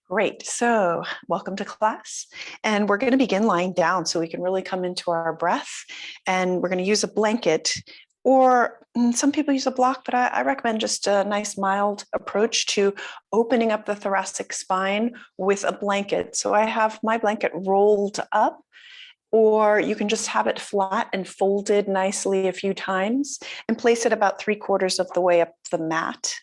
Great. So welcome to class. And we're going to begin lying down so we can really come into our breath. And we're going to use a blanket, or some people use a block, but I recommend just a nice mild approach to opening up the thoracic spine with a blanket. So I have my blanket rolled up, or you can just have it flat and folded nicely a few times and place it about 3/4 of the way up the mat.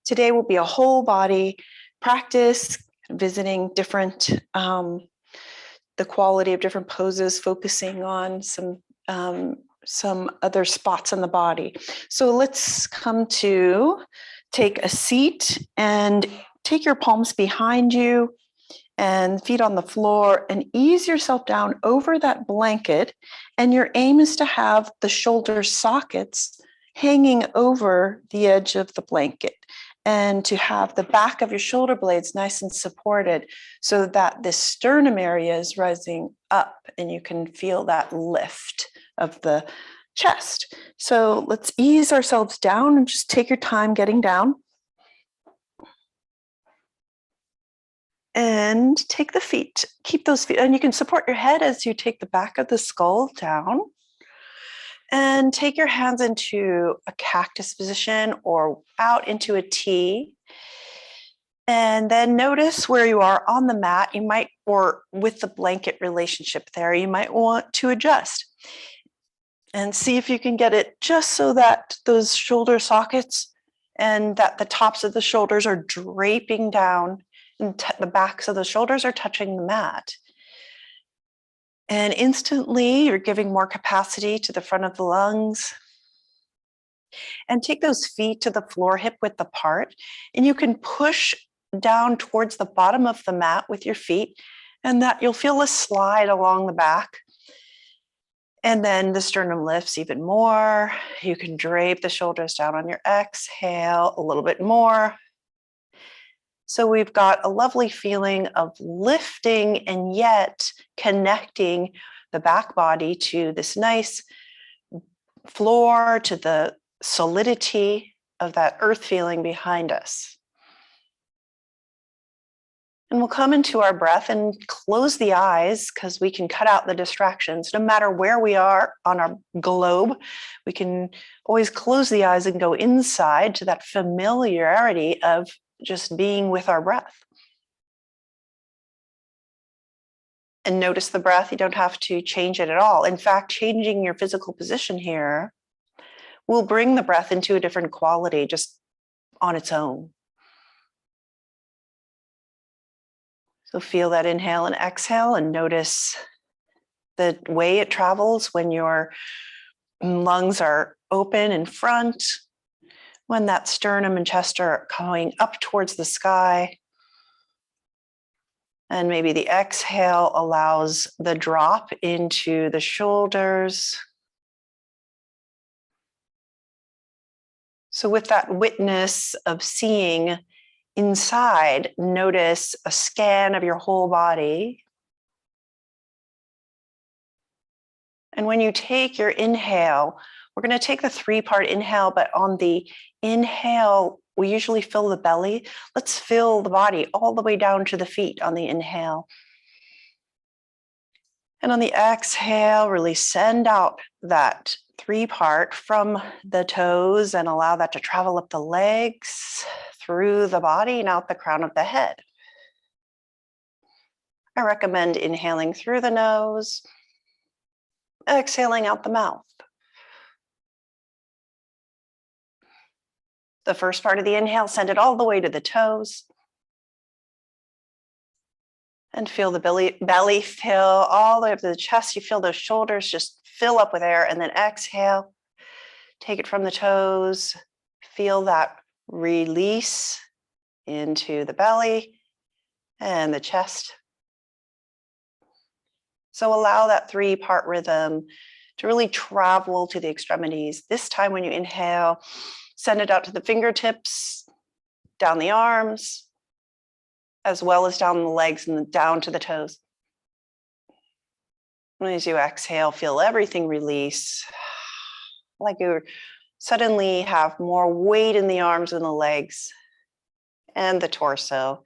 Today will be a whole body practice, visiting different, the quality of different poses, focusing on some other spots in the body. So let's come to take a seat and take your palms behind you and feet on the floor and ease yourself down over that blanket. And your aim is to have the shoulder sockets hanging over the edge of the blanket, and to have the back of your shoulder blades nice and supported so that the sternum area is rising up and you can feel that lift of the chest. So let's ease ourselves down and just take your time getting down. And take the feet, keep those feet, and you can support your head as you take the back of the skull down. And take your hands into a cactus position or out into a T. And then notice where you are on the mat. You might, or with the blanket relationship there, you might want to adjust. And see if you can get it just so that those shoulder sockets and that the tops of the shoulders are draping down and the backs of the shoulders are touching the mat. And instantly, you're giving more capacity to the front of the lungs. And take those feet to the floor, hip width apart. And you can push down towards the bottom of the mat with your feet, and that you'll feel a slide along the back. And then the sternum lifts even more. You can drape the shoulders down on your exhale a little bit more. So we've got a lovely feeling of lifting and yet connecting the back body to this nice floor, to the solidity of that earth feeling behind us. And we'll come into our breath and close the eyes because we can cut out the distractions. No matter where we are on our globe, we can always close the eyes and go inside to that familiarity of just being with our breath. And notice the breath. You don't have to change it at all. In fact, changing your physical position here will bring the breath into a different quality just on its own. So feel that inhale and exhale and notice the way it travels when your lungs are open in front, when that sternum and chest are going up towards the sky. And maybe the exhale allows the drop into the shoulders. So with that witness of seeing inside, notice a scan of your whole body. And when you take your inhale, we're going to take the 3-part inhale, but on the inhale, we usually fill the belly. Let's fill the body all the way down to the feet on the inhale. And on the exhale, really send out that 3-part from the toes and allow that to travel up the legs, through the body and out the crown of the head. I recommend inhaling through the nose, exhaling out the mouth. The first part of the inhale, send it all the way to the toes. And feel the belly fill all the way up to the chest. You feel those shoulders just fill up with air, and then exhale. Take it from the toes. Feel that release into the belly and the chest. So allow that 3-part rhythm to really travel to the extremities. This time when you inhale, send it out to the fingertips, down the arms, as well as down the legs and down to the toes. And as you exhale, feel everything release, like you suddenly have more weight in the arms and the legs and the torso.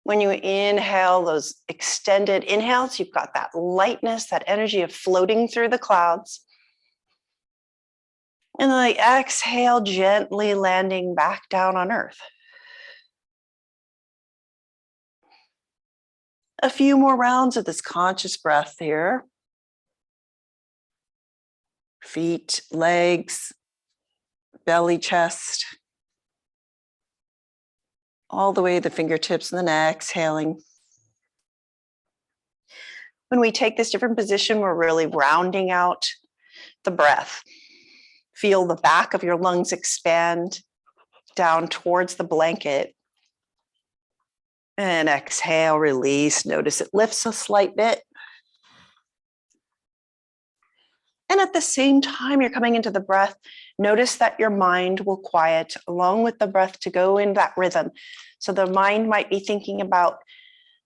When you inhale those extended inhales, you've got that lightness, that energy of floating through the clouds. And then exhale, gently landing back down on earth. A few more rounds of this conscious breath here. Feet, legs, belly, chest, all the way to the fingertips, and then exhaling. When we take this different position, we're really rounding out the breath. Feel the back of your lungs expand down towards the blanket. And exhale, release. Notice it lifts a slight bit. And at the same time you're coming into the breath, notice that your mind will quiet along with the breath to go in that rhythm. So the mind might be thinking about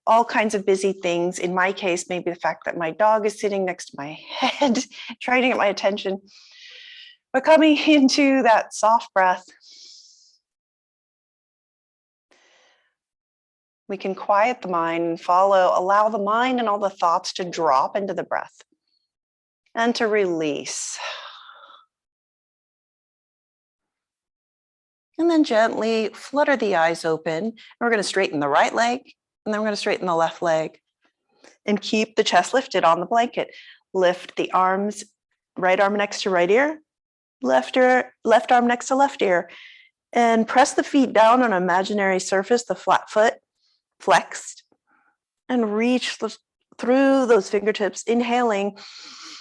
all kinds of busy things. In my case, maybe the fact that my dog is sitting next to my head, trying to get my attention. But coming into that soft breath, we can quiet the mind and allow the mind and all the thoughts to drop into the breath and to release. And then gently flutter the eyes open. And we're going to straighten the right leg, and then we're going to straighten the left leg. And keep the chest lifted on the blanket. Lift the arms, right arm next to right ear, left arm next to left ear. And press the feet down on an imaginary surface, the flat foot, flexed. And reach through those fingertips, inhaling,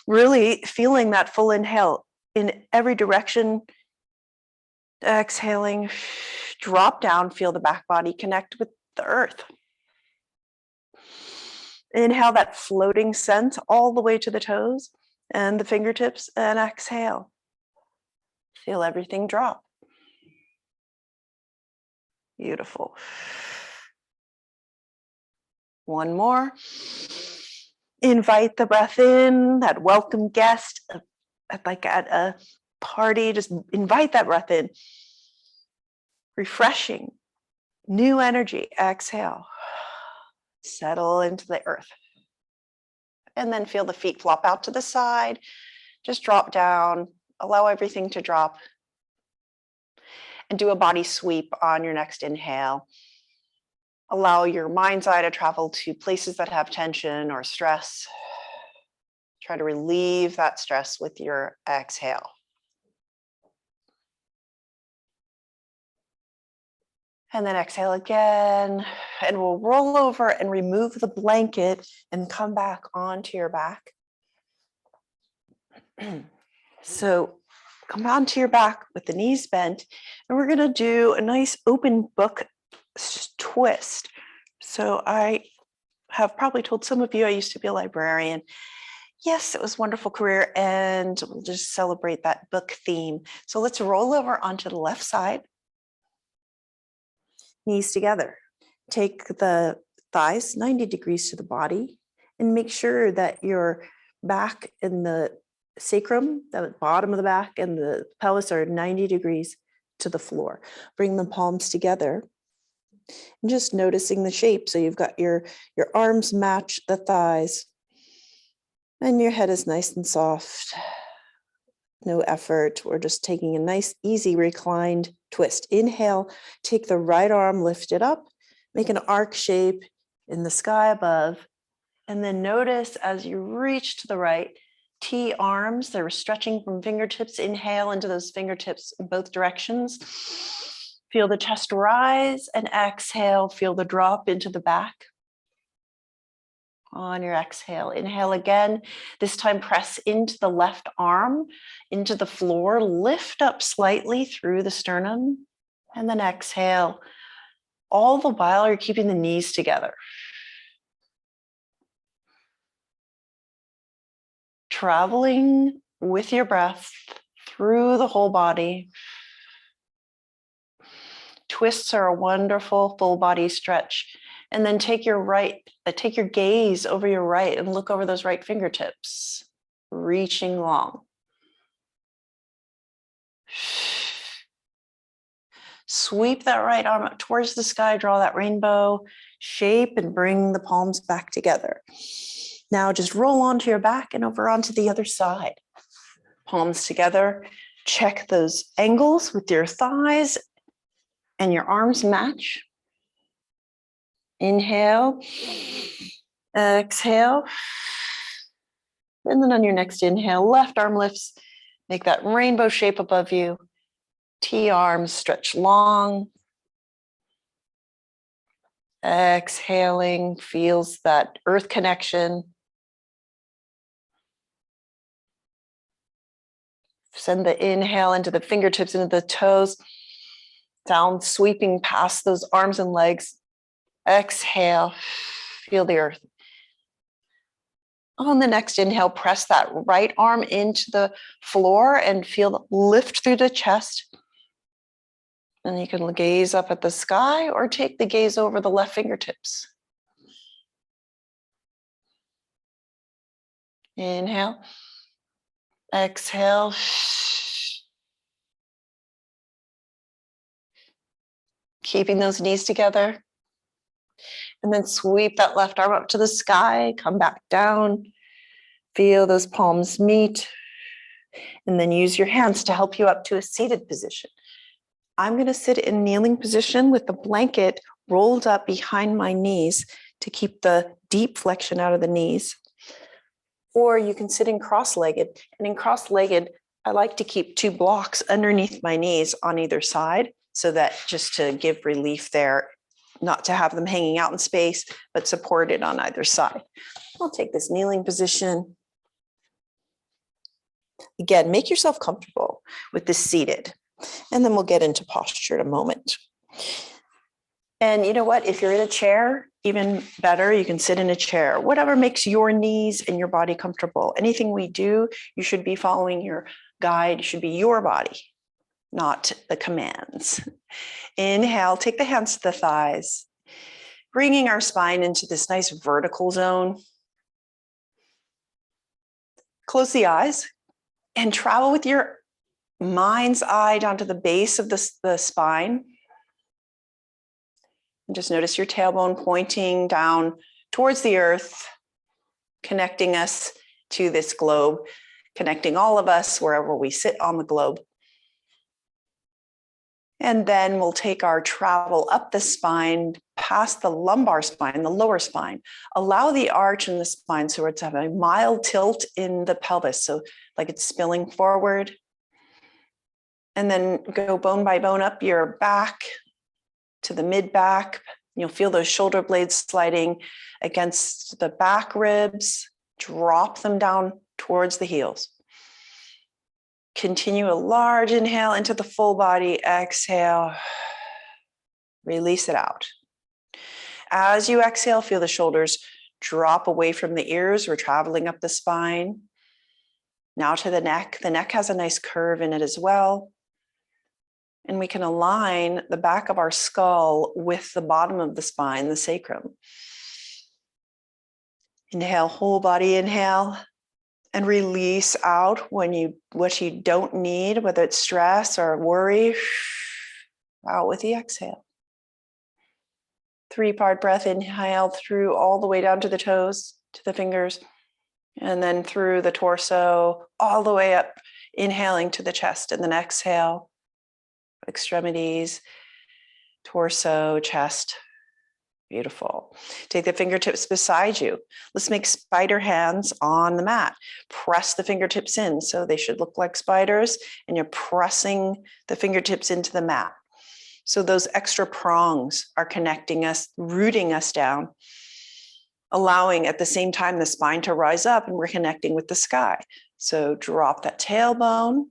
really feeling that full inhale in every direction. Exhaling, drop down, feel the back body connect with the earth. Inhale that floating sense all the way to the toes and the fingertips, and exhale. Feel everything drop. Beautiful. One more. Invite the breath in, that welcome guest, like at a party, just invite that breath in. Refreshing, new energy. Exhale. Settle into the earth. And then feel the feet flop out to the side. Just drop down. Allow everything to drop. And do a body sweep on your next inhale. Allow your mind's eye to travel to places that have tension or stress. Try to relieve that stress with your exhale. And then exhale again. And we'll roll over and remove the blanket and come back onto your back. So come onto your back with the knees bent. And we're going to do a nice open book twist. So I have probably told some of you I used to be a librarian. Yes, it was a wonderful career, and we'll just celebrate that book theme. So let's roll over onto the left side. Knees together. Take the thighs 90 degrees to the body, and make sure that your back and the sacrum, the bottom of the back, and the pelvis are 90 degrees to the floor. Bring the palms together. And just noticing the shape. So you've got your arms match the thighs. And your head is nice and soft. No effort. We're just taking a nice, easy reclined twist. Inhale, take the right arm, lift it up, make an arc shape in the sky above. And then notice as you reach to the right, T arms, they're stretching from fingertips. Inhale into those fingertips in both directions. Feel the chest rise, and exhale, feel the drop into the back. On your exhale, inhale again. This time press into the left arm, into the floor, lift up slightly through the sternum, and then exhale. All the while you're keeping the knees together. Traveling with your breath through the whole body. Twists are a wonderful full body stretch. And then take your gaze over your right and look over those right fingertips, reaching long. Sweep that right arm up towards the sky, draw that rainbow shape and bring the palms back together. Now just roll onto your back and over onto the other side. Palms together. Check those angles with your thighs and your arms match. Inhale, exhale. And then on your next inhale, left arm lifts. Make that rainbow shape above you. T-arms stretch long. Exhaling, feels that earth connection. Send the inhale into the fingertips, into the toes. Down, sweeping past those arms and legs. Exhale, feel the earth. On the next inhale, press that right arm into the floor and feel the lift through the chest. And you can gaze up at the sky or take the gaze over the left fingertips. Inhale. Exhale. Keeping those knees together. And then sweep that left arm up to the sky, come back down. Feel those palms meet. And then use your hands to help you up to a seated position. I'm going to sit in kneeling position with the blanket rolled up behind my knees to keep the deep flexion out of the knees. Or you can sit in cross-legged. And in cross-legged, I like to keep 2 blocks underneath my knees on either side, so that just to give relief there, not to have them hanging out in space, but supported on either side. I'll take this kneeling position. Again, make yourself comfortable with this seated, and then we'll get into posture in a moment. And you know what? If you're in a chair, even better, you can sit in a chair. Whatever makes your knees and your body comfortable. Anything we do, you should be following your guide. It should be your body, not the commands. Inhale, take the hands to the thighs, bringing our spine into this nice vertical zone. Close the eyes and travel with your mind's eye down to the base of the spine. And just notice your tailbone pointing down towards the earth, connecting us to this globe, connecting all of us wherever we sit on the globe. And then we'll take our travel up the spine, past the lumbar spine, the lower spine. Allow the arch in the spine so it's having a mild tilt in the pelvis, so like it's spilling forward. And then go bone by bone up your back to the mid-back. You'll feel those shoulder blades sliding against the back ribs. Drop them down towards the heels. Continue a large inhale into the full body. Exhale. Release it out. As you exhale, feel the shoulders drop away from the ears. We're traveling up the spine. Now to the neck. The neck has a nice curve in it as well. And we can align the back of our skull with the bottom of the spine, the sacrum. Inhale, whole body inhale, and release out what you don't need, whether it's stress or worry, out with the exhale. 3-part breath, inhale through all the way down to the toes, to the fingers, and then through the torso, all the way up, inhaling to the chest, and then exhale. Extremities, torso, chest. Beautiful. Take the fingertips beside you. Let's make spider hands on the mat. Press the fingertips in, so they should look like spiders, and you're pressing the fingertips into the mat. So those extra prongs are connecting us, rooting us down, allowing at the same time the spine to rise up, and we're connecting with the sky. So drop that tailbone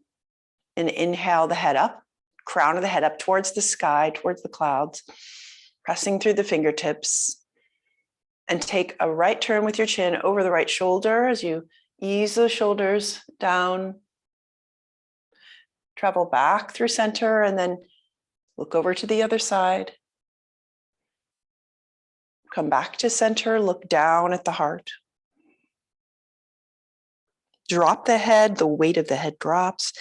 and inhale the head up. Crown of the head up towards the sky, towards the clouds, pressing through the fingertips, and take a right turn with your chin over the right shoulder as you ease those shoulders down, travel back through center, and then look over to the other side. Come back to center, look down at the heart. Drop the head, the weight of the head drops.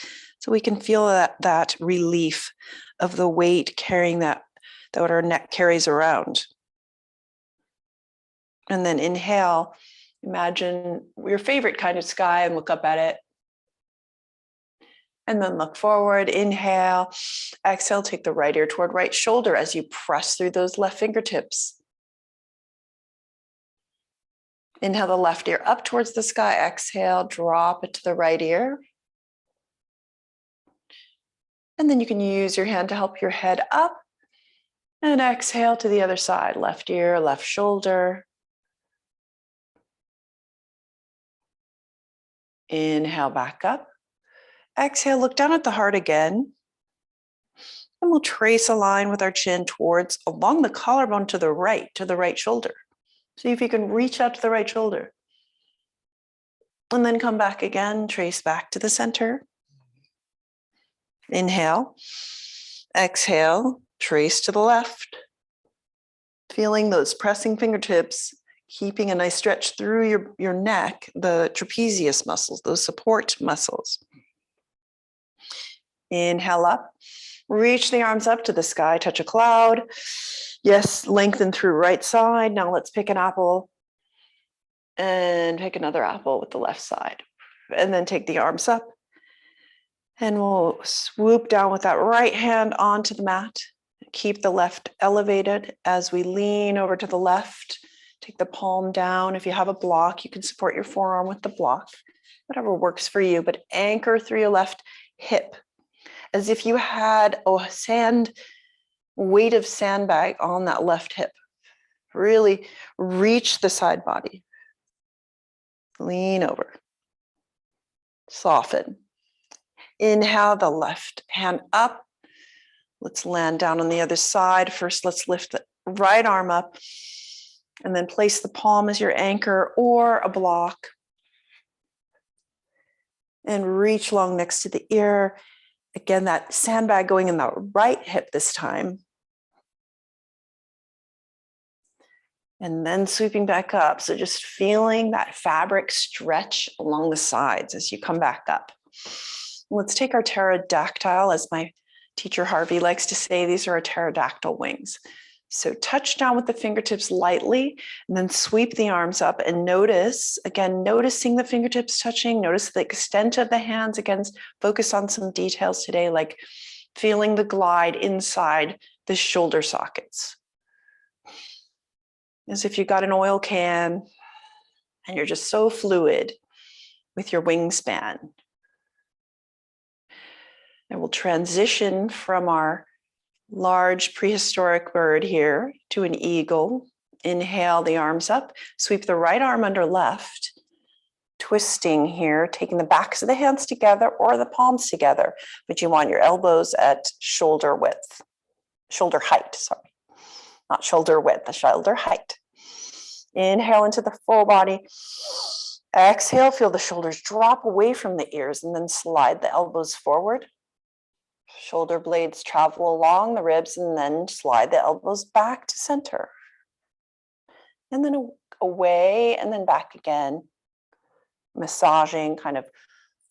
So we can feel that relief of the weight carrying that what our neck carries around. And then inhale, imagine your favorite kind of sky and look up at it. And then look forward, inhale, exhale, take the right ear toward right shoulder as you press through those left fingertips. Inhale the left ear up towards the sky, exhale, drop it to the right ear. And then you can use your hand to help your head up and exhale to the other side, left ear, left shoulder. Inhale back up. Exhale, look down at the heart again. And we'll trace a line with our chin towards along the collarbone to the right shoulder. See if you can reach out to the right shoulder. And then come back again, trace back to the center. Inhale. Exhale, trace to the left. Feeling those pressing fingertips, keeping a nice stretch through your neck, the trapezius muscles, those support muscles. Inhale up, reach the arms up to the sky, touch a cloud. Yes, lengthen through right side. Now let's pick an apple and pick another apple with the left side. And then take the arms up and we'll swoop down with that right hand onto the mat. Keep the left elevated as we lean over to the left. Take the palm down. If you have a block, you can support your forearm with the block, whatever works for you, but anchor through your left hip as if you had a weight of sandbag on that left hip. Really reach the side body. Lean over. Soften. Inhale the left hand up. Let's land down on the other side. First, let's lift the right arm up and then place the palm as your anchor or a block. And reach long next to the ear. Again, that sandbag going in the right hip this time. And then sweeping back up. So just feeling that fabric stretch along the sides as you come back up. Let's take our pterodactyl, as my teacher Harvey likes to say, these are our pterodactyl wings. So touch down with the fingertips lightly and then sweep the arms up and notice, again, noticing the fingertips touching, notice the extent of the hands. Again, focus on some details today, like feeling the glide inside the shoulder sockets. As if you got an oil can and you're just so fluid with your wingspan. And we'll transition from our large prehistoric bird here to an eagle. Inhale the arms up, sweep the right arm under left, twisting here, taking the backs of the hands together or the palms together, but you want your elbows at shoulder height, not shoulder width, the shoulder height. Inhale into the full body. Exhale, feel the shoulders drop away from the ears and then slide the elbows forward. Shoulder blades travel along the ribs and then slide the elbows back to center. And then away and then back again. Massaging, kind of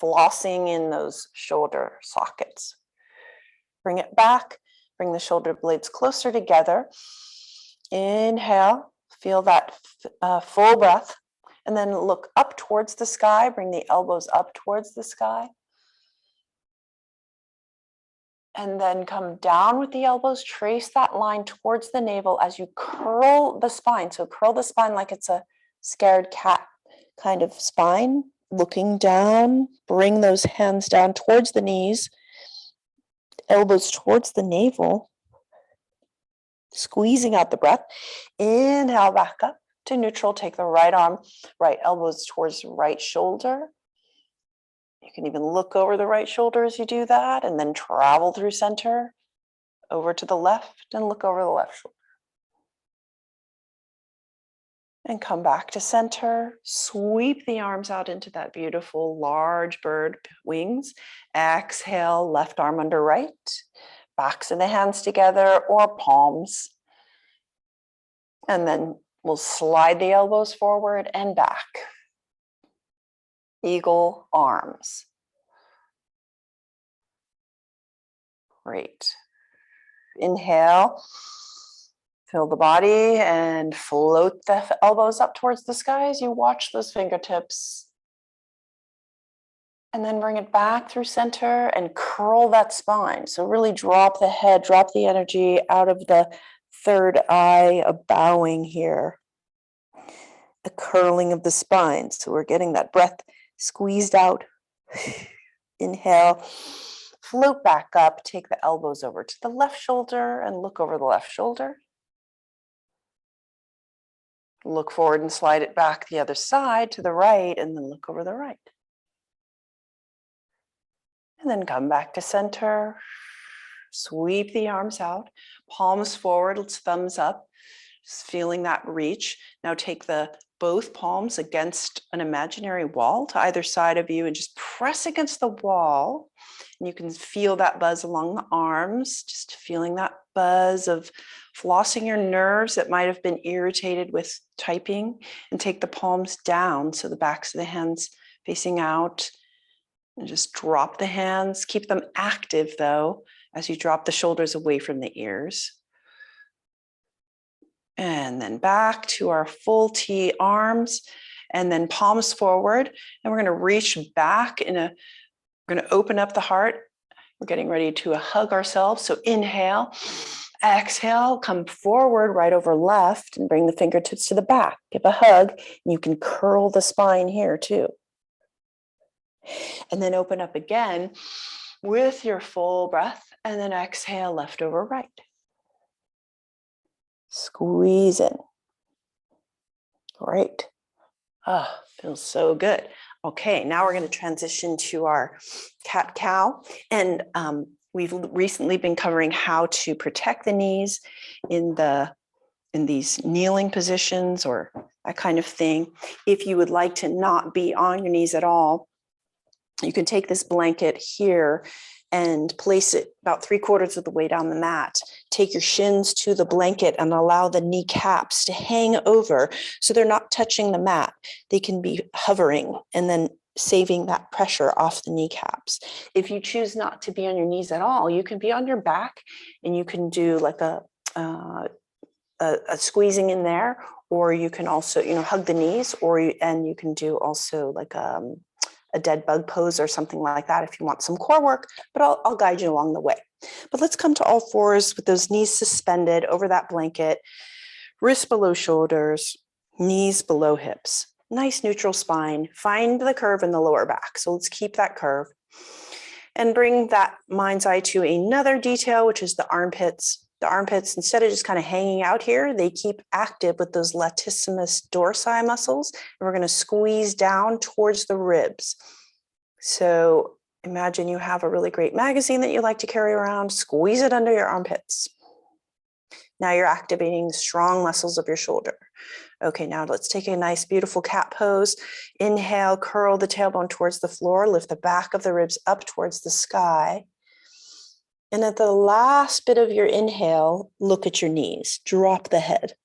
flossing in those shoulder sockets. Bring it back, bring the shoulder blades closer together. Inhale, feel that full breath. And then look up towards the sky, bring the elbows up towards the sky. And then come down with the elbows, trace that line towards the navel as you curl the spine. So curl the spine like it's a scared cat kind of spine. Looking down, bring those hands down towards the knees, elbows towards the navel. Squeezing out the breath. Inhale back up to neutral. Take the right arm, right elbows towards the right shoulder. You can even look over the right shoulder as you do that, and then travel through center, over to the left, and look over the left shoulder. And come back to center. Sweep the arms out into that beautiful large bird wings. Exhale, left arm under right. Backs of the hands together or palms. And then we'll slide the elbows forward and back. Eagle arms. Great. Inhale, fill the body and float the elbows up towards the sky as you watch those fingertips. And then bring it back through center and curl that spine. So really drop the head, drop the energy out of the third eye, a bowing here, a curling of the spine. So we're getting that breath squeezed out. Inhale, float back up, take the elbows over to the left shoulder and look over the left shoulder. Look forward and slide it back the other side to the right and then look over the right. And then come back to center. Sweep the arms out, palms forward, let's thumbs up, just feeling that reach. Now take both palms against an imaginary wall to either side of you and just press against the wall. And you can feel that buzz along the arms, just feeling that buzz of flossing your nerves that might have been irritated with typing, and take the palms down so the backs of the hands facing out. And just drop the hands, keep them active though, as you drop the shoulders away from the ears. And then back to our full T arms, and then palms forward. And we're going to reach back we're going to open up the heart. We're getting ready to hug ourselves. So inhale, exhale, come forward, right over left, and bring the fingertips to the back. Give a hug. You can curl the spine here too. And then open up again with your full breath, and then exhale, left over right. Squeeze in. Great. Feels so good. Okay, now we're going to transition to our cat-cow. And we've recently been covering how to protect the knees in these kneeling positions or that kind of thing. If you would like to not be on your knees at all, you can take this blanket here and place it about 3/4 of the way down the mat. Take your shins to the blanket and allow the kneecaps to hang over so they're not touching the mat. They can be hovering and then saving that pressure off the kneecaps. If you choose not to be on your knees at all, you can be on your back and you can do like a squeezing in there, or you can also, hug the knees, and you can do also like a dead bug pose or something like that if you want some core work, but I'll guide you along the way. But let's come to all fours with those knees suspended over that blanket, wrists below shoulders, knees below hips. Nice neutral spine. Find the curve in the lower back. So let's keep that curve and bring that mind's eye to another detail, which is the armpits. The armpits, instead of just kind of hanging out here, they keep active with those latissimus dorsi muscles. And we're going to squeeze down towards the ribs. So imagine you have a really great magazine that you like to carry around, squeeze it under your armpits. Now you're activating the strong muscles of your shoulder. Okay, now let's take a nice, beautiful cat pose. Inhale, curl the tailbone towards the floor, lift the back of the ribs up towards the sky. And at the last bit of your inhale, look at your knees, drop the head.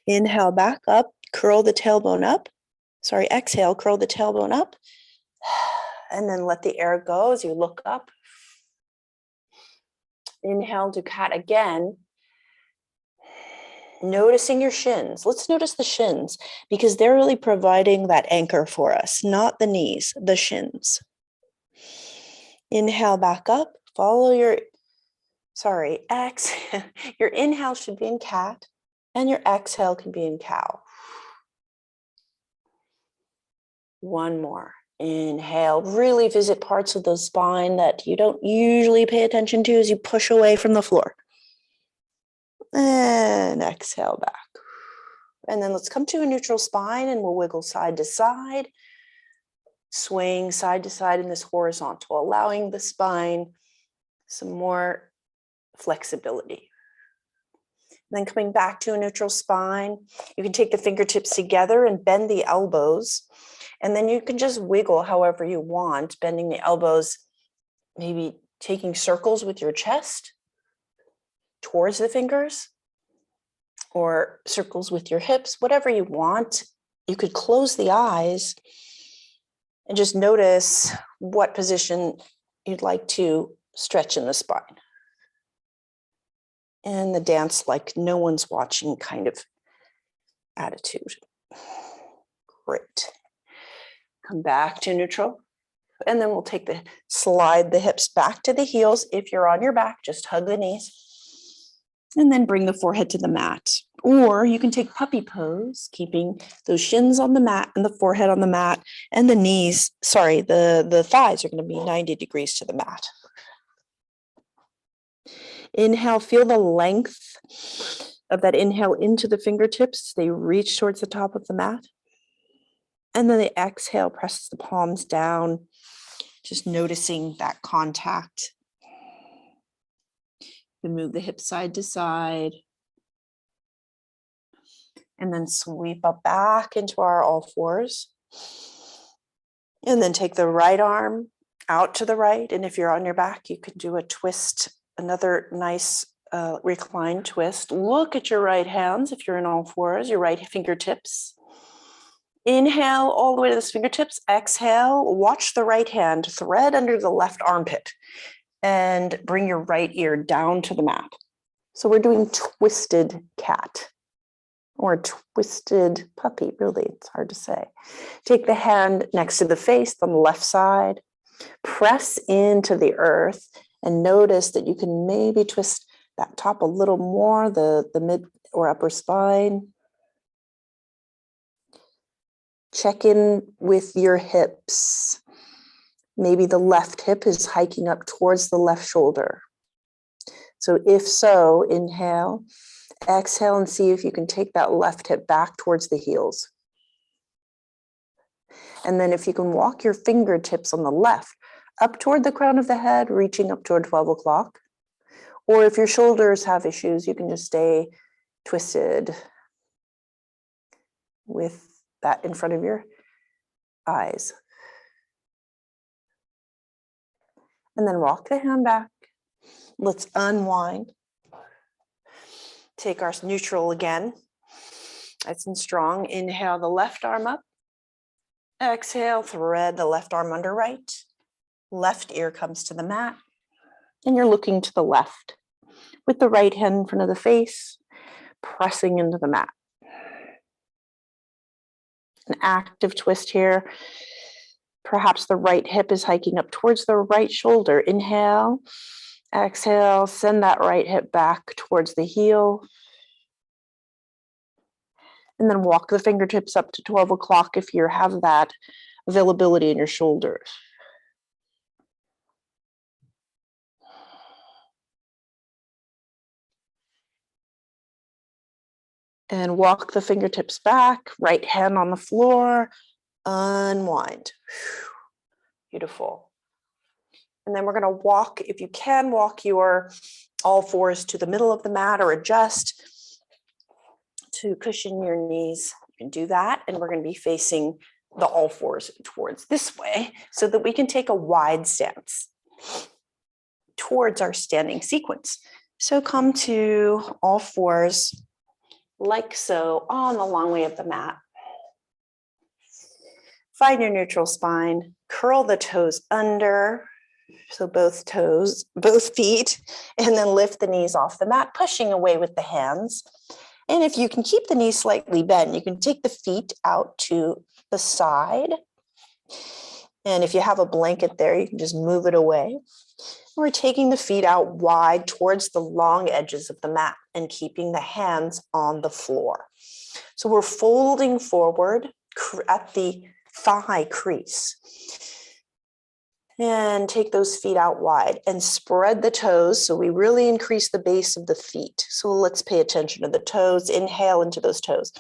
Inhale back up, curl the tailbone up. Exhale, curl the tailbone up. And then let the air go as you look up. Inhale to cat again. Noticing your shins. Let's notice the shins because they're really providing that anchor for us, not the knees, the shins. Inhale back up, follow your inhale should be in cat and your exhale can be in cow. One more. Inhale, really visit parts of the spine that you don't usually pay attention to as you push away from the floor. And exhale back. And then let's come to a neutral spine and we'll wiggle side to side. Swaying side to side in this horizontal, allowing the spine some more flexibility. Then coming back to a neutral spine, you can take the fingertips together and bend the elbows. And then you can just wiggle however you want, bending the elbows, maybe taking circles with your chest towards the fingers, or circles with your hips, whatever you want. You could close the eyes and just notice what position you'd like to stretch in the spine. And the dance like no one's watching kind of attitude. Great. Come back to neutral. And then we'll slide the hips back to the heels. If you're on your back, just hug the knees. And then bring the forehead to the mat. Or you can take puppy pose, keeping those shins on the mat and the forehead on the mat. And the knees, the thighs are going to be 90 degrees to the mat. Inhale, feel the length of that inhale into the fingertips. They reach towards the top of the mat. And then the exhale, press the palms down, just noticing that contact. You move the hips side to side. And then sweep up back into our all fours. And then take the right arm out to the right. And if you're on your back, you can do a twist, another nice reclined twist. Look at your right hands if you're in all fours, your right fingertips. Inhale all the way to the fingertips. Exhale, watch the right hand thread under the left armpit and bring your right ear down to the mat. So we're doing twisted cat or twisted puppy, really, it's hard to say. Take the hand next to the face on the left side, press into the earth and notice that you can maybe twist that top a little more, the mid or upper spine. Check in with your hips. Maybe the left hip is hiking up towards the left shoulder. So if so, inhale, exhale, and see if you can take that left hip back towards the heels. And then if you can walk your fingertips on the left up toward the crown of the head, reaching up toward 12 o'clock. Or if your shoulders have issues, you can just stay twisted with that in front of your eyes. And then walk the hand back. Let's unwind. Take our neutral again. Nice and strong. Inhale the left arm up. Exhale, thread the left arm under right. Left ear comes to the mat. And you're looking to the left with the right hand in front of the face, pressing into the mat. An active twist here. Perhaps the right hip is hiking up towards the right shoulder. Inhale, exhale, send that right hip back towards the heel. And then walk the fingertips up to 12 o'clock if you have that availability in your shoulders. And walk the fingertips back, right hand on the floor, unwind. Beautiful. And then we're going to walk, if you can, walk your all fours to the middle of the mat or adjust to cushion your knees. You can do that. And we're going to be facing the all fours towards this way so that we can take a wide stance towards our standing sequence. So come to all fours like so on the long way of the mat. Find your neutral spine, curl the toes under, so both toes, both feet, and then lift the knees off the mat, pushing away with the hands. And if you can keep the knees slightly bent, you can take the feet out to the side. And if you have a blanket there, you can just move it away. We're taking the feet out wide towards the long edges of the mat and keeping the hands on the floor. So we're folding forward at the thigh crease. And take those feet out wide and spread the toes. So we really increase the base of the feet. So let's pay attention to the toes. Inhale into those toes.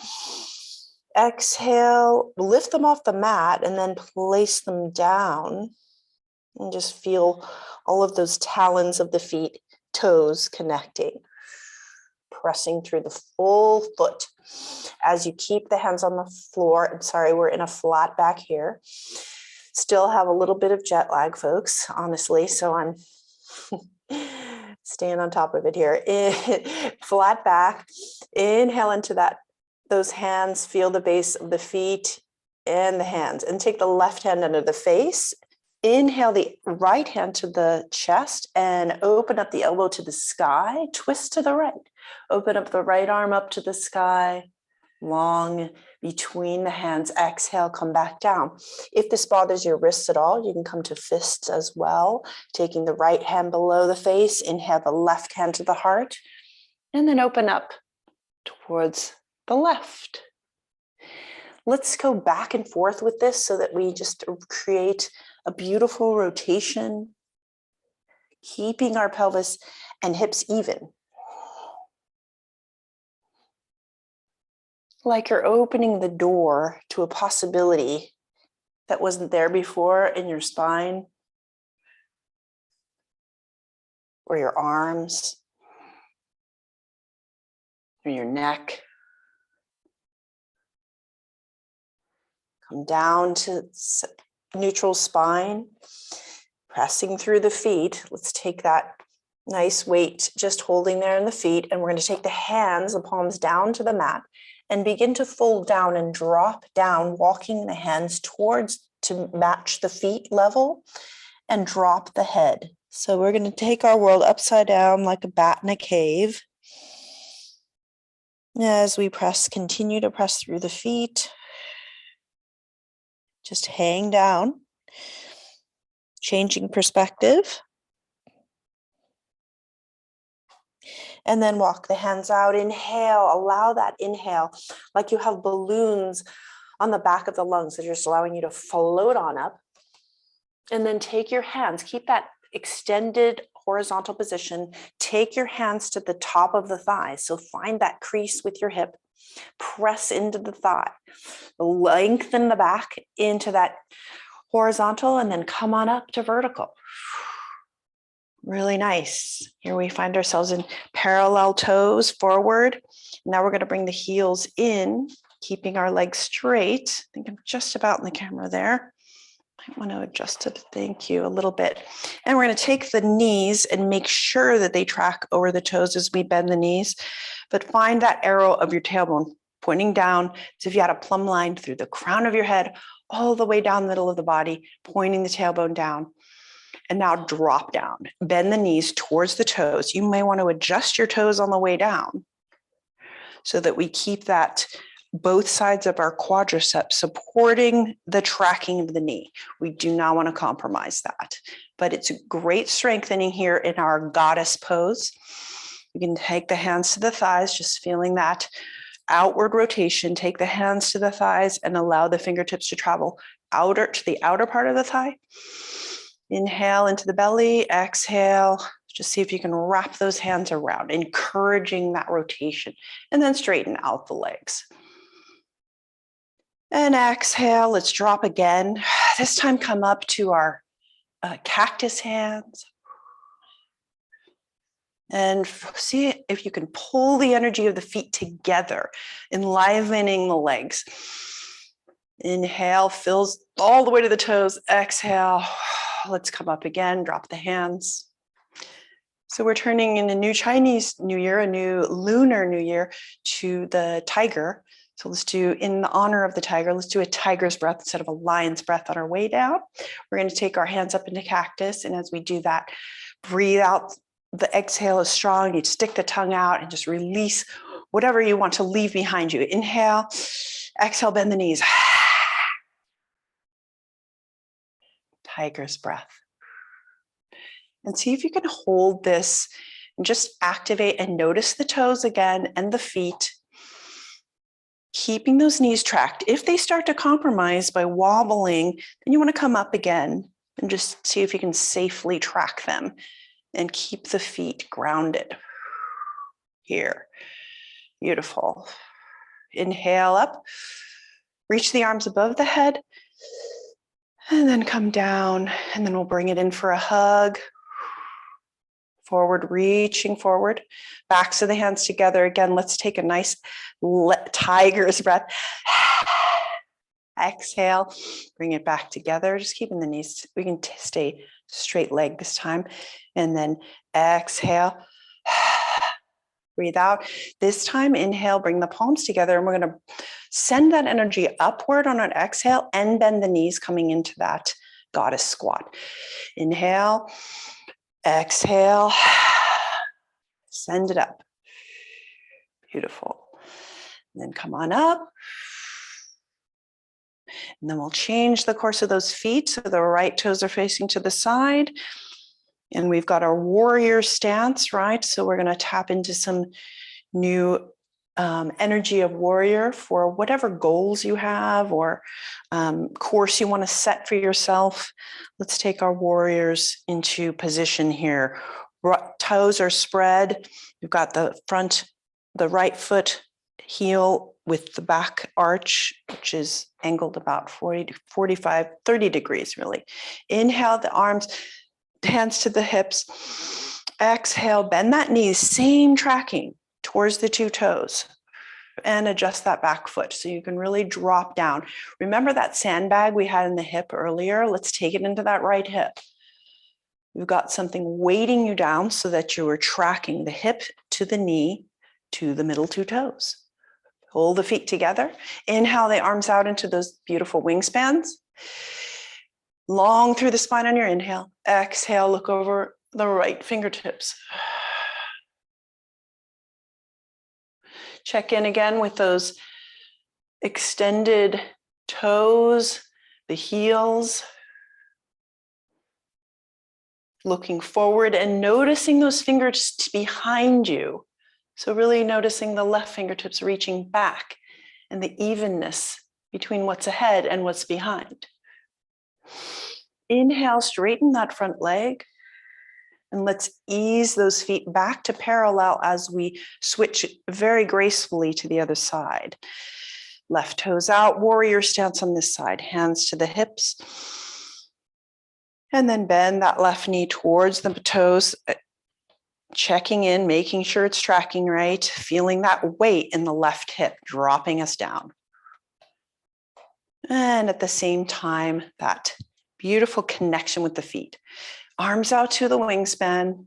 Exhale, lift them off the mat and then place them down. And just feel all of those talons of the feet, toes connecting. Pressing through the full foot as you keep the hands on the floor. I'm sorry, we're in a flat back here. Still have a little bit of jet lag, folks, honestly. So I'm staying on top of it here. Flat back. Inhale into those hands. Feel the base of the feet and the hands. And take the left hand under the face Inhale the right hand to the chest and open up the elbow to the sky. Twist to the right. Open up the right arm up to the sky. Long between the hands. Exhale, come back down. If this bothers your wrists at all, you can come to fists as well. Taking the right hand below the face. Inhale the left hand to the heart. And then open up towards the left. Let's go back and forth with this so that we just create a beautiful rotation, keeping our pelvis and hips even. Like you're opening the door to a possibility that wasn't there before in your spine or your arms or your neck. Come down to neutral spine, pressing through the feet. Let's take that nice weight just holding there in the feet, and we're going to take the hands, the palms down to the mat and begin to fold down and drop down, walking the hands towards to match the feet level and drop the head. So we're going to take our world upside down like a bat in a cave. As we continue to press through the feet, just hang down, changing perspective. And then walk the hands out. Inhale, allow that inhale like you have balloons on the back of the lungs that are just allowing you to float on up. And then take your hands, keep that extended horizontal position. Take your hands to the top of the thigh. So find that crease with your hip. Press into the thigh. Lengthen the back into that horizontal and then come on up to vertical. Really nice. Here we find ourselves in parallel toes forward. Now we're going to bring the heels in, keeping our legs straight. I think I'm just about in the camera there. I want to adjust it, thank you, a little bit. And we're going to take the knees and make sure that they track over the toes as we bend the knees. But find that arrow of your tailbone pointing down as if you had a plumb line through the crown of your head, all the way down the middle of the body, pointing the tailbone down. And now drop down, bend the knees towards the toes. You may want to adjust your toes on the way down so that we keep that both sides of our quadriceps supporting the tracking of the knee. We do not want to compromise that, but it's a great strengthening here in our goddess pose. You can take the hands to the thighs, just feeling that outward rotation. Take the hands to the thighs and allow the fingertips to travel outer to the outer part of the thigh. Inhale into the belly, exhale. Just see if you can wrap those hands around, encouraging that rotation, and then straighten out the legs. And exhale, let's drop again. This time come up to our cactus hands. And see if you can pull the energy of the feet together, enlivening the legs. Inhale, fills all the way to the toes. Exhale, let's come up again, drop the hands. So we're turning in a new Chinese New Year, a new Lunar New Year to the tiger. So let's do, in the honor of the tiger, let's do a tiger's breath instead of a lion's breath on our way down. We're going to take our hands up into cactus. And as we do that, breathe out. The exhale is strong. You stick the tongue out and just release whatever you want to leave behind you. Inhale, exhale, bend the knees. Tiger's breath. And see if you can hold this and just activate and notice the toes again and the feet. Keeping those knees tracked. If they start to compromise by wobbling, then you want to come up again and just see if you can safely track them and keep the feet grounded. Here. Beautiful. Inhale up. Reach the arms above the head. And then come down. And then we'll bring it in for a hug. Forward, reaching forward. Backs of the hands together. Again, let's take a nice tiger's breath. Exhale, bring it back together. Just keeping the knees, we can stay straight leg this time. And then exhale, breathe out. This time, inhale, bring the palms together. And we're going to send that energy upward on an exhale and bend the knees coming into that Goddess squat. Inhale, exhale, send it up. Beautiful. And then come on up. And then we'll change the course of those feet so the right toes are facing to the side. And we've got our warrior stance, right? So we're going to tap into some new energy of warrior for whatever goals you have or course you want to set for yourself. Let's take our warriors into position here. Toes are spread. We've got the right foot heel with the back arch, which is angled about 40, 45, 30 degrees, really. Inhale, the arms, hands to the hips. Exhale, bend that knee, same tracking towards the two toes, and adjust that back foot so you can really drop down. Remember that sandbag we had in the hip earlier? Let's take it into that right hip. You've got something weighting you down so that you are tracking the hip to the knee to the middle two toes. Hold the feet together. Inhale the arms out into those beautiful wingspans. Long through the spine on your inhale. Exhale, look over the right fingertips. Check in again with those extended toes, the heels. Looking forward and noticing those fingertips behind you. So really noticing the left fingertips reaching back and the evenness between what's ahead and what's behind. Inhale, straighten that front leg. And let's ease those feet back to parallel as we switch very gracefully to the other side. Left toes out, warrior stance on this side, hands to the hips. And then bend that left knee towards the toes, checking in, making sure it's tracking right, feeling that weight in the left hip, dropping us down. And at the same time, that beautiful connection with the feet. Arms out to the wingspan.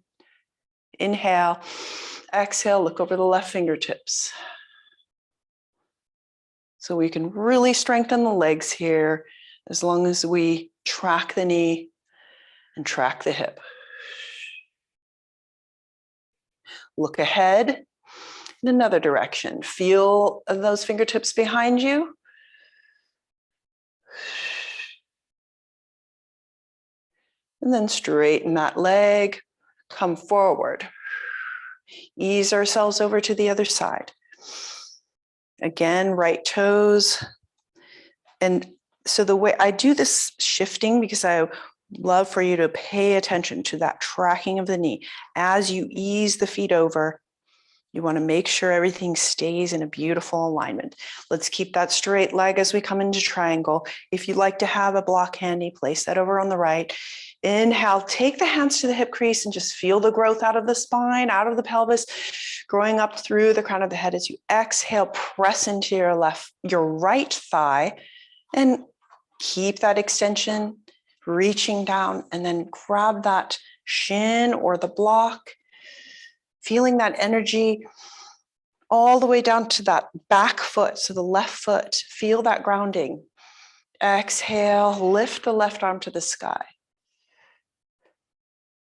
Inhale, exhale, look over the left fingertips. So we can really strengthen the legs here as long as we track the knee and track the hip. Look ahead in another direction. Feel those fingertips behind you. And then straighten that leg, come forward. Ease ourselves over to the other side. Again, right toes. And so the way I do this shifting, because I love for you to pay attention to that tracking of the knee. As you ease the feet over, you want to make sure everything stays in a beautiful alignment. Let's keep that straight leg as we come into triangle. If you'd like to have a block handy, place that over on the right. Inhale, take the hands to the hip crease and just feel the growth out of the spine, out of the pelvis, growing up through the crown of the head. As you exhale, press into your right thigh and keep that extension, reaching down, and then grab that shin or the block, feeling that energy all the way down to that back foot, so the left foot. Feel that grounding. Exhale, lift the left arm to the sky.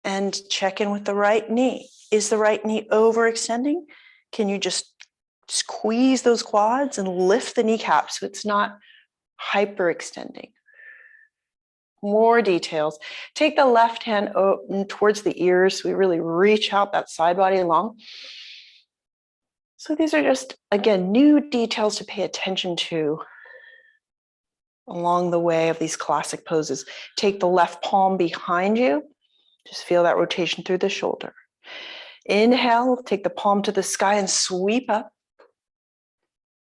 And check in with the right knee. Is the right knee overextending? Can you just squeeze those quads and lift the kneecap so it's not hyperextending? More details. Take the left hand towards the ears. We really reach out that side body long. So these are just, again, new details to pay attention to along the way of these classic poses. Take the left palm behind you. Just feel that rotation through the shoulder. Inhale, take the palm to the sky and sweep up.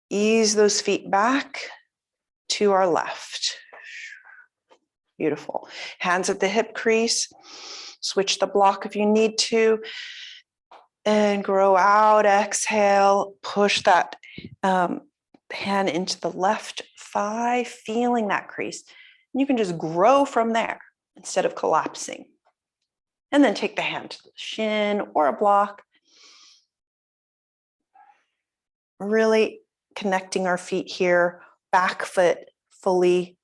Ease those feet back to our left. Beautiful. Hands at the hip crease. Switch the block if you need to. And grow out, exhale. Push that hand into the left thigh, feeling that crease. And you can just grow from there instead of collapsing. And then take the hand to the shin or a block. Really connecting our feet here, back foot fully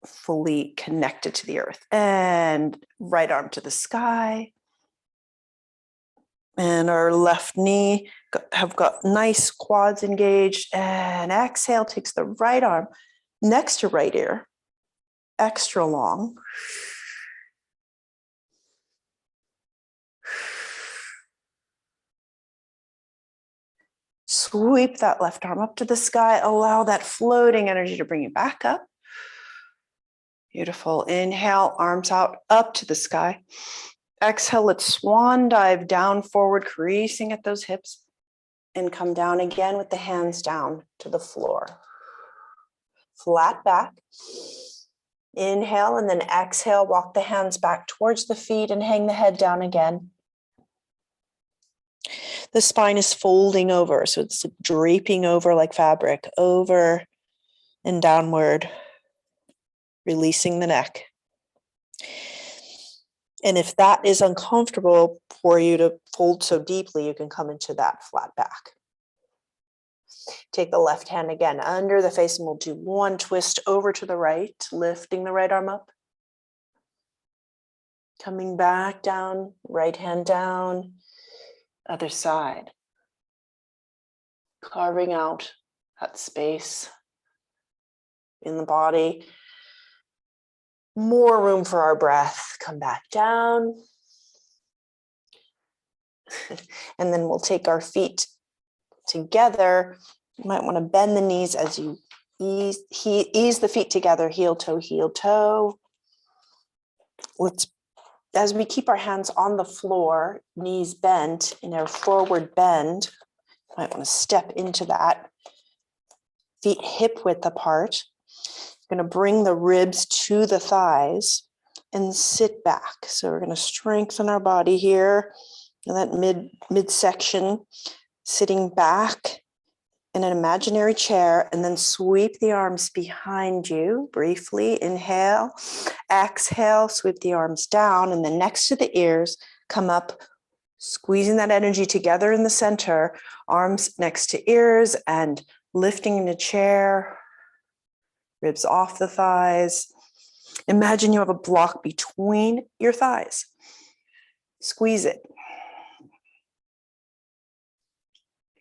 fully connected to the earth. And right arm to the sky. And our left knee have got nice quads engaged. And exhale, takes the right arm next to right ear, extra long. Sweep that left arm up to the sky. Allow that floating energy to bring you back up. Beautiful. Inhale, arms out, up to the sky. Exhale, let's swan dive down forward, creasing at those hips. And come down again with the hands down to the floor. Flat back. Inhale and then exhale, walk the hands back towards the feet and hang the head down again. The spine is folding over, so it's draping over like fabric, over and downward, releasing the neck. And if that is uncomfortable for you to fold so deeply, you can come into that flat back. Take the left hand again under the face and we'll do one twist over to the right, lifting the right arm up. Coming back down, right hand down, other side. Carving out that space in the body. More room for our breath. Come back down. And then we'll take our feet together. You might want to bend the knees as you ease the feet together, heel toe, heel toe. As we keep our hands on the floor, knees bent in our forward bend, you might want to step into that. Feet hip width apart. You're going to bring the ribs to the thighs and sit back. So we're going to strengthen our body here in that midsection, sitting back in an imaginary chair, and then sweep the arms behind you briefly. Inhale, exhale, sweep the arms down, and then next to the ears, come up, squeezing that energy together in the center, arms next to ears, and lifting in a chair, ribs off the thighs. Imagine you have a block between your thighs. Squeeze it.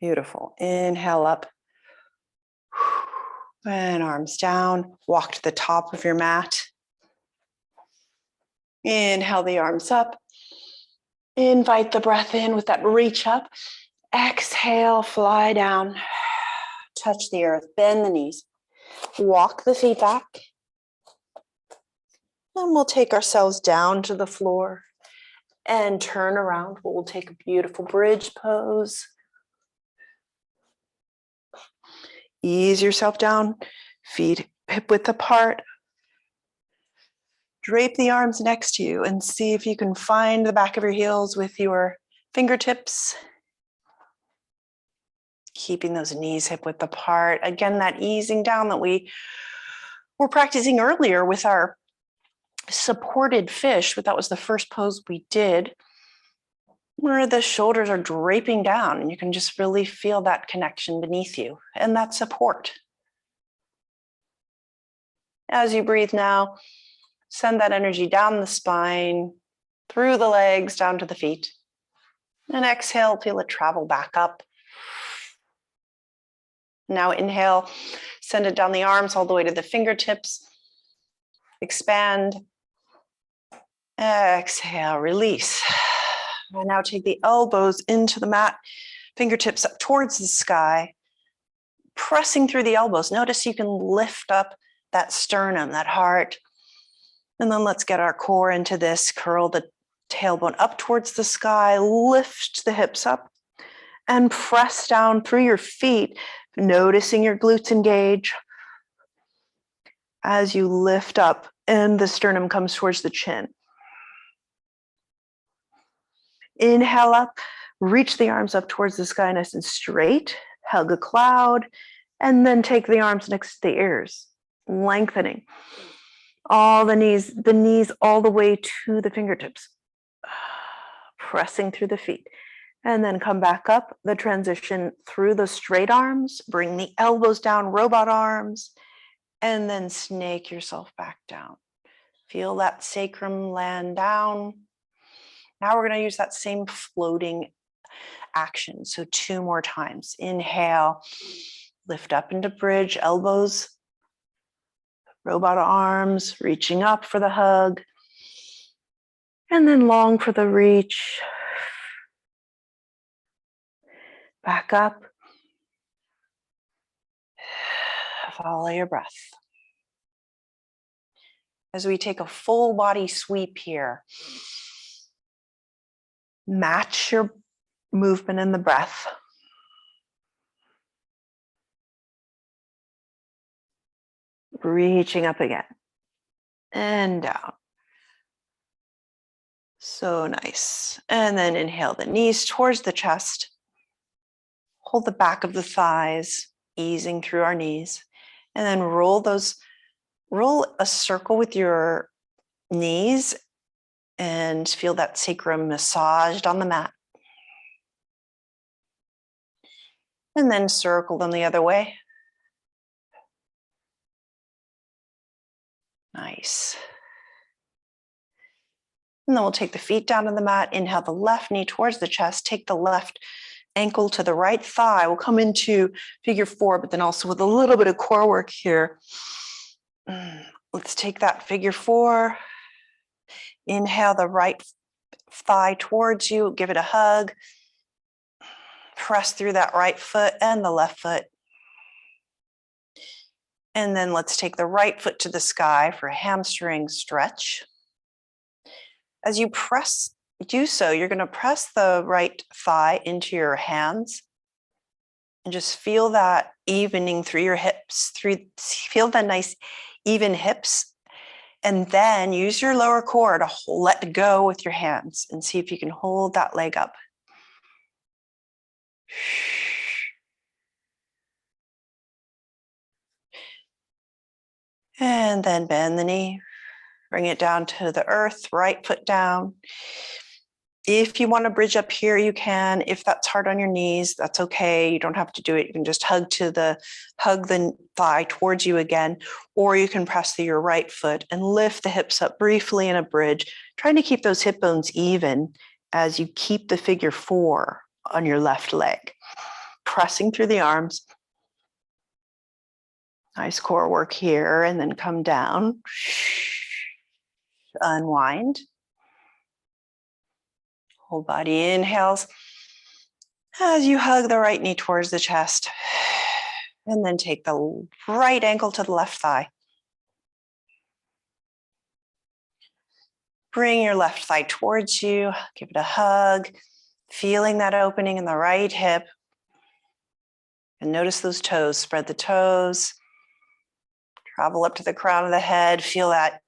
Beautiful. Inhale up. And arms down. Walk to the top of your mat. Inhale the arms up. Invite the breath in with that reach up. Exhale, fly down. Touch the earth. Bend the knees. Walk the feet back. And we'll take ourselves down to the floor and turn around. We'll take a beautiful bridge pose. Ease yourself down, feet hip width apart. Drape the arms next to you and see if you can find the back of your heels with your fingertips. Keeping those knees hip width apart. Again, that easing down that we were practicing earlier with our supported fish, but that was the first pose we did, where the shoulders are draping down and you can just really feel that connection beneath you and that support. As you breathe now, send that energy down the spine, through the legs, down to the feet. And exhale, feel it travel back up. Now inhale, send it down the arms all the way to the fingertips. Expand. Exhale, release. And now take the elbows into the mat, fingertips up towards the sky, pressing through the elbows. Notice you can lift up that sternum, that heart. And then let's get our core into this. Curl the tailbone up towards the sky, lift the hips up, and press down through your feet, noticing your glutes engage as you lift up and the sternum comes towards the chin. Inhale up, reach the arms up towards the sky nice and straight, hug a cloud, and then take the arms next to the ears, lengthening all the knees all the way to the fingertips, pressing through the feet. And then come back up, the transition through the straight arms, bring the elbows down, robot arms, And then snake yourself back down. Feel that sacrum land down. Now we're going to use that same floating action. So 2 more times. Inhale, lift up into bridge, elbows, robot arms, reaching up for the hug. And then long for the reach. Back up. Follow your breath. As we take a full body sweep here, match your movement in the breath. Reaching up again and down. So nice. And then inhale the knees towards the chest. Hold the back of the thighs, easing through our knees. And then roll a circle with your knees and feel that sacrum massaged on the mat. And then circle them the other way. Nice. And then we'll take the feet down to the mat. Inhale the left knee towards the chest. Take the left ankle to the right thigh. We'll come into figure 4, but then also with a little bit of core work here. Let's take that figure 4. Inhale the right thigh towards you. Give it a hug. Press through that right foot and the left foot. And then let's take the right foot to the sky for a hamstring stretch. As you do so, you're going to press the right thigh into your hands and just feel that evening through your hips. Feel the nice even hips. And then use your lower core to let go with your hands and see if you can hold that leg up. And then bend the knee. Bring it down to the earth, right foot down. If you want to bridge up here, you can. If that's hard on your knees, that's okay. You don't have to do it. You can just hug the thigh towards you again, or you can press through your right foot and lift the hips up briefly in a bridge, trying to keep those hip bones even as you keep the figure 4 on your left leg. Pressing through the arms. Nice core work here, and then come down. Unwind. Whole body inhales as you hug the right knee towards the chest. And then take the right ankle to the left thigh. Bring your left thigh towards you. Give it a hug. Feeling that opening in the right hip. And notice those toes. Spread the toes. Travel up to the crown of the head. Feel that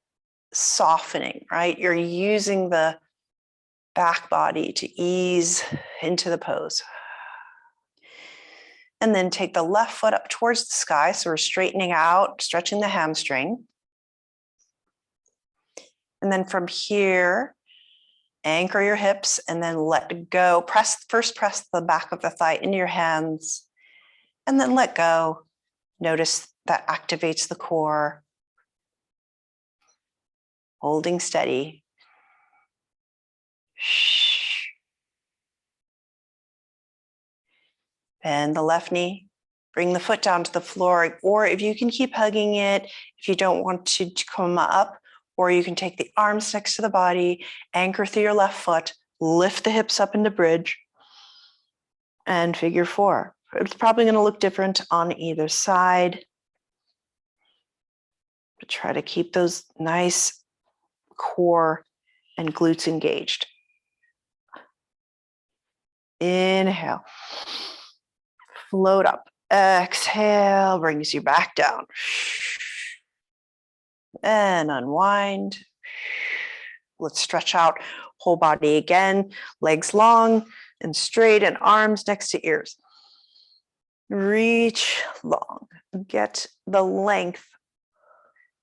softening, right? You're using the back body to ease into the pose. And then take the left foot up towards the sky. So we're straightening out, stretching the hamstring. And then from here, anchor your hips and then let go. First press the back of the thigh into your hands and then let go. Notice that activates the core. Holding steady. Bend the left knee. Bring the foot down to the floor, or if you can keep hugging it, if you don't want to come up, or you can take the arms next to the body, anchor through your left foot, lift the hips up into bridge, and figure 4. It's probably going to look different on either side. But try to keep those nice core and glutes engaged. Inhale. Float up. Exhale brings you back down. And unwind. Let's stretch out whole body again. Legs long and straight and arms next to ears. Reach long. Get the length.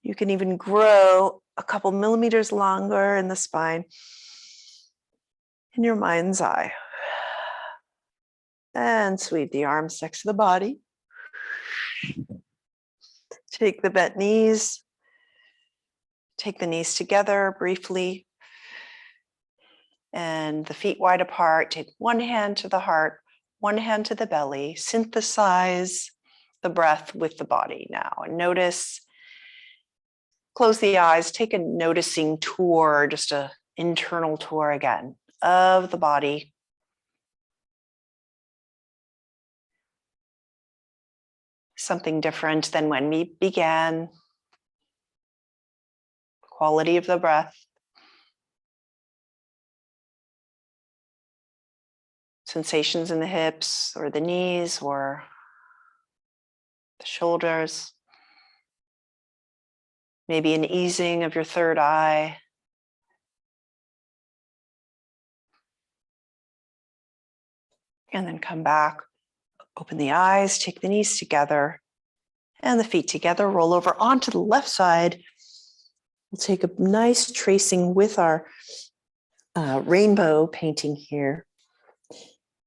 You can even grow a couple millimeters longer in the spine in your mind's eye. And sweep the arms next to the body. Take the bent knees. Take the knees together briefly. And the feet wide apart. Take one hand to the heart, one hand to the belly. Synthesize the breath with the body now. And notice, close the eyes, take a noticing tour, just an internal tour again of the body. Something different than when we began. Quality of the breath. Sensations in the hips or the knees or the shoulders. Maybe an easing of your third eye. And then come back, open the eyes, take the knees together and the feet together, roll over onto the left side. We'll take a nice tracing with our rainbow painting here.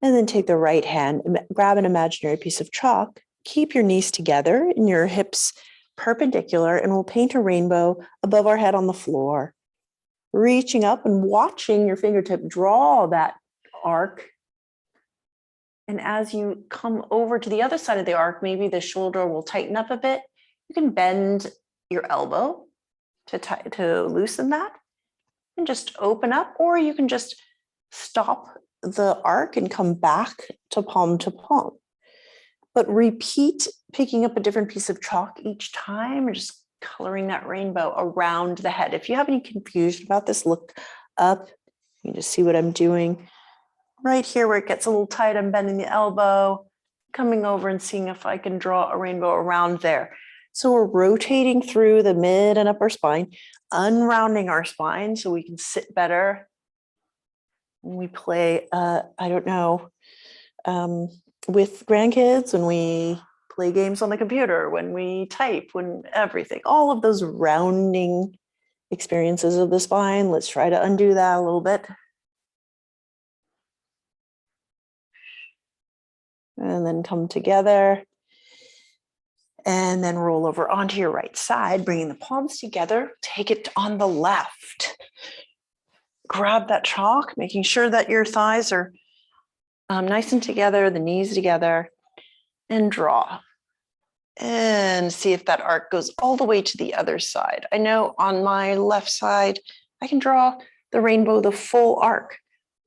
And then take the right hand, grab an imaginary piece of chalk, keep your knees together and your hips perpendicular, and we'll paint a rainbow above our head on the floor. Reaching up and watching your fingertip draw that arc. And as you come over to the other side of the arc, maybe the shoulder will tighten up a bit. You can bend your elbow to loosen that and just open up, or you can just stop the arc and come back to palm. But repeat picking up a different piece of chalk each time and just coloring that rainbow around the head. If you have any confusion about this, look up. You can just see what I'm doing. Right here where it gets a little tight, I'm bending the elbow, coming over and seeing if I can draw a rainbow around there. So we're rotating through the mid and upper spine, unrounding our spine so we can sit better. When we play, with grandkids, when we play games on the computer, when we type, when everything, all of those rounding experiences of the spine. Let's try to undo that a little bit. And then come together. And then roll over onto your right side, bringing the palms together. Take it on the left. Grab that chalk, making sure that your thighs are nice and together, the knees together, and draw. And see if that arc goes all the way to the other side. I know on my left side, I can draw the rainbow, the full arc.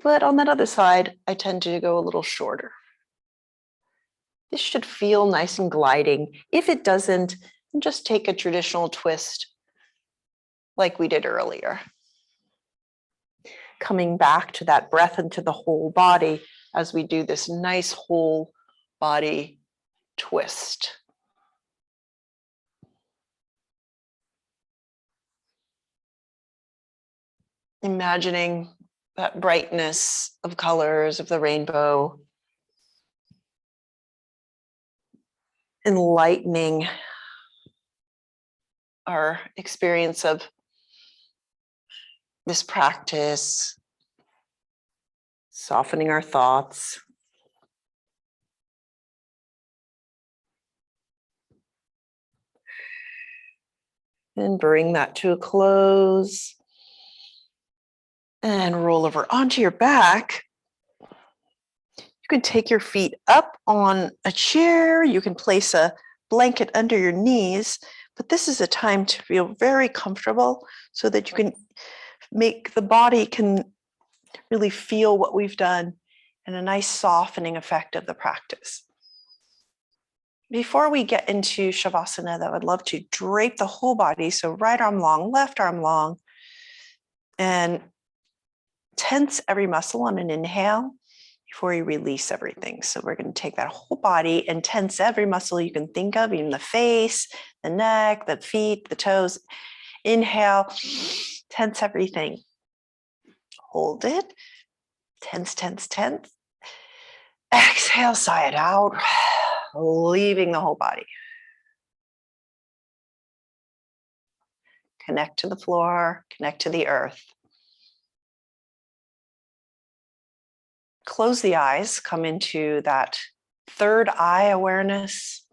But on that other side, I tend to go a little shorter. This should feel nice and gliding. If it doesn't, just take a traditional twist like we did earlier. Coming back to that breath into the whole body as we do this nice whole body twist. Imagining that brightness of colors of the rainbow, enlightening our experience of this practice, softening our thoughts. And bring that to a close. And roll over onto your back. You can take your feet up on a chair. You can place a blanket under your knees, but this is a time to feel very comfortable so that you can make the body can really feel what we've done and a nice softening effect of the practice. Before we get into Shavasana, though, I'd love to drape the whole body. So right arm long, left arm long, and tense every muscle on an inhale before you release everything. So we're going to take that whole body and tense every muscle you can think of, even the face, the neck, the feet, the toes. Inhale, tense everything. Hold it. Tense, tense, tense. Exhale, sigh it out, leaving the whole body. Connect to the floor, connect to the earth. Close the eyes, come into that third eye awareness.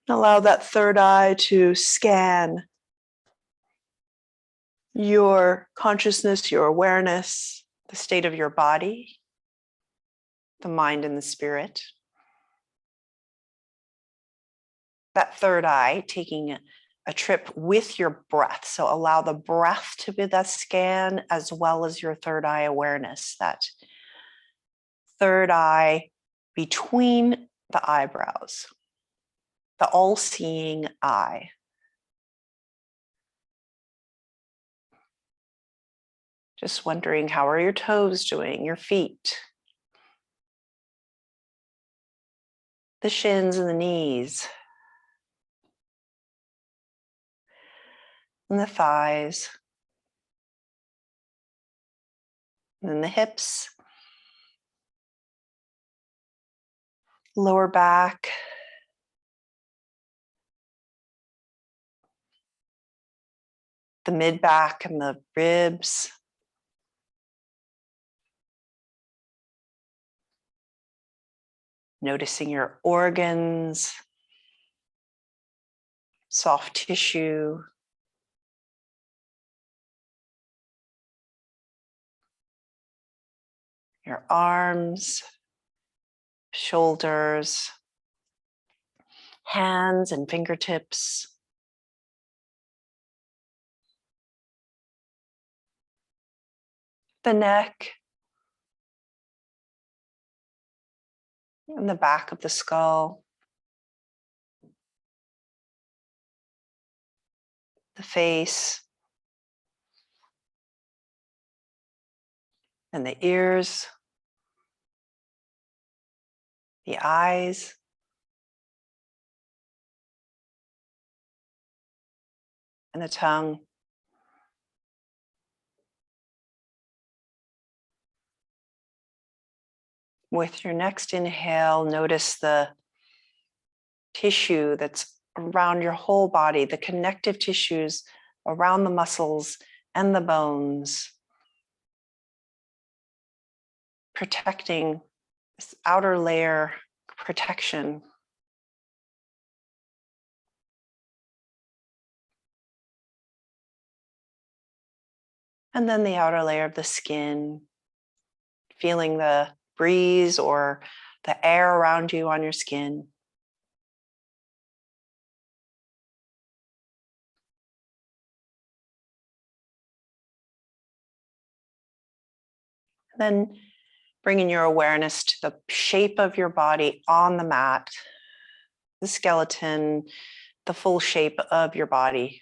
Allow that third eye to scan your consciousness, your awareness, the state of your body, the mind and the spirit. That third eye taking a trip with your breath. So allow the breath to be that scan as well as your third eye awareness, that third eye between the eyebrows, the all-seeing eye. Just wondering, how are your toes doing, your feet, the shins and the knees, and the thighs, and then the hips, lower back, the mid back and the ribs, noticing your organs, soft tissue, your arms, shoulders, hands and fingertips, the neck, and the back of the skull, the face, and the ears, the eyes, and the tongue. With your next inhale, notice the tissue that's around your whole body, the connective tissues around the muscles and the bones, protecting this outer layer protection. And then the outer layer of the skin, feeling the breeze or the air around you on your skin. Then bringing your awareness to the shape of your body on the mat, the skeleton, the full shape of your body.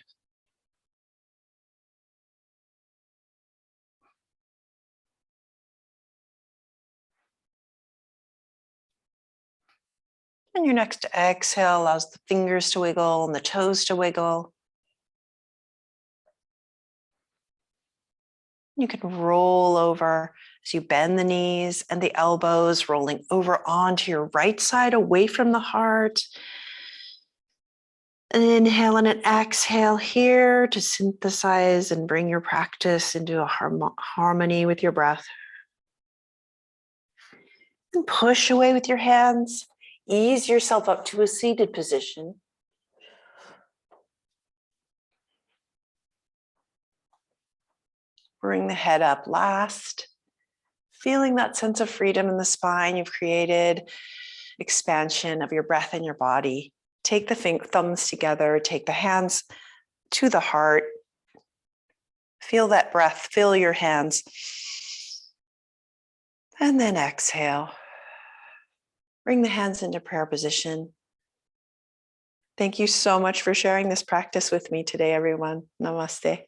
And your next exhale allows the fingers to wiggle and the toes to wiggle. You can roll over as you bend the knees and the elbows, rolling over onto your right side away from the heart. An inhale and an exhale here to synthesize and bring your practice into a harmony with your breath. And push away with your hands. Ease yourself up to a seated position. Bring the head up last. Feeling that sense of freedom in the spine you've created, expansion of your breath and your body. Take the thumbs together, take the hands to the heart. Feel that breath, fill your hands. And then exhale. Bring the hands into prayer position. Thank you so much for sharing this practice with me today, everyone. Namaste.